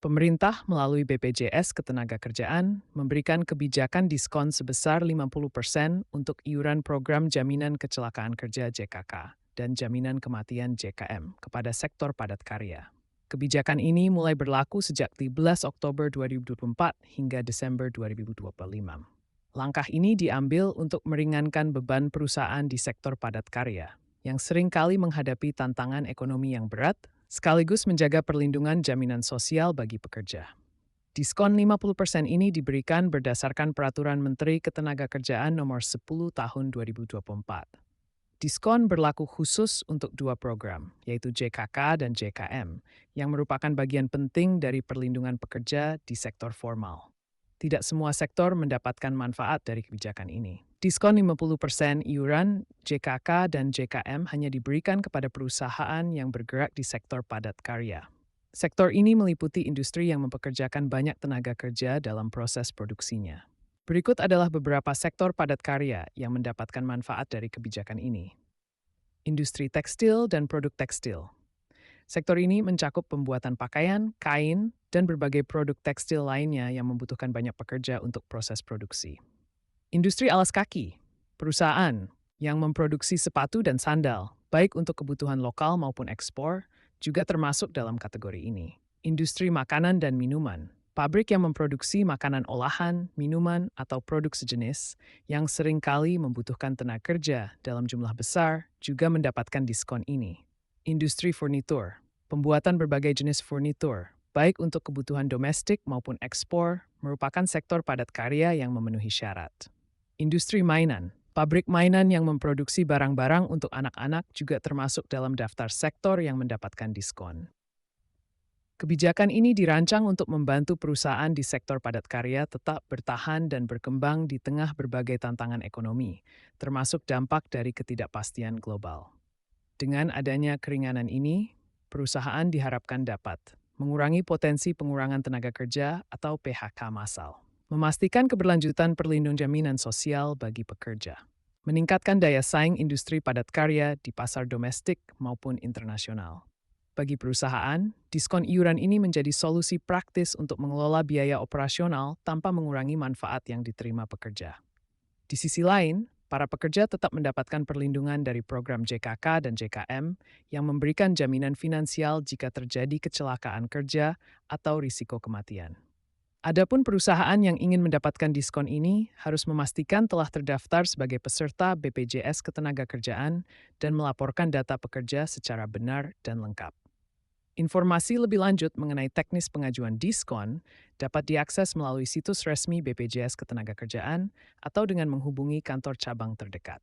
Pemerintah melalui BPJS Ketenagakerjaan memberikan kebijakan diskon sebesar 50% untuk iuran program Jaminan Kecelakaan Kerja JKK dan Jaminan Kematian JKM kepada sektor padat karya. Kebijakan ini mulai berlaku sejak 13 Oktober 2024 hingga Desember 2025. Langkah ini diambil untuk meringankan beban perusahaan di sektor padat karya yang seringkali menghadapi tantangan ekonomi yang berat sekaligus menjaga perlindungan jaminan sosial bagi pekerja. Diskon 50% ini diberikan berdasarkan Peraturan Menteri Ketenagakerjaan Nomor 10 Tahun 2024. Diskon berlaku khusus untuk dua program, yaitu JKK dan JKM, yang merupakan bagian penting dari perlindungan pekerja di sektor formal. Tidak semua sektor mendapatkan manfaat dari kebijakan ini. Diskon 50% iuran JKK dan JKM hanya diberikan kepada perusahaan yang bergerak di sektor padat karya. Sektor ini meliputi industri yang mempekerjakan banyak tenaga kerja dalam proses produksinya. Berikut adalah beberapa sektor padat karya yang mendapatkan manfaat dari kebijakan ini. Industri tekstil dan produk tekstil. Sektor ini mencakup pembuatan pakaian, kain, dan berbagai produk tekstil lainnya yang membutuhkan banyak pekerja untuk proses produksi. Industri alas kaki, perusahaan yang memproduksi sepatu dan sandal, baik untuk kebutuhan lokal maupun ekspor, juga termasuk dalam kategori ini. Industri makanan dan minuman, pabrik yang memproduksi makanan olahan, minuman, atau produk sejenis yang seringkali membutuhkan tenaga kerja dalam jumlah besar juga mendapatkan diskon ini. Industri furnitur, pembuatan berbagai jenis furnitur, baik untuk kebutuhan domestik maupun ekspor, merupakan sektor padat karya yang memenuhi syarat. Industri mainan, pabrik mainan yang memproduksi barang-barang untuk anak-anak juga termasuk dalam daftar sektor yang mendapatkan diskon. Kebijakan ini dirancang untuk membantu perusahaan di sektor padat karya tetap bertahan dan berkembang di tengah berbagai tantangan ekonomi, termasuk dampak dari ketidakpastian global. Dengan adanya keringanan ini, perusahaan diharapkan dapat mengurangi potensi pengurangan tenaga kerja atau PHK massal, memastikan keberlanjutan perlindungan jaminan sosial bagi pekerja, meningkatkan daya saing industri padat karya di pasar domestik maupun internasional. Bagi perusahaan, diskon iuran ini menjadi solusi praktis untuk mengelola biaya operasional tanpa mengurangi manfaat yang diterima pekerja. Di sisi lain, para pekerja tetap mendapatkan perlindungan dari program JKK dan JKM yang memberikan jaminan finansial jika terjadi kecelakaan kerja atau risiko kematian. Adapun perusahaan yang ingin mendapatkan diskon ini harus memastikan telah terdaftar sebagai peserta BPJS Ketenagakerjaan dan melaporkan data pekerja secara benar dan lengkap. Informasi lebih lanjut mengenai teknis pengajuan diskon dapat diakses melalui situs resmi BPJS Ketenagakerjaan atau dengan menghubungi kantor cabang terdekat.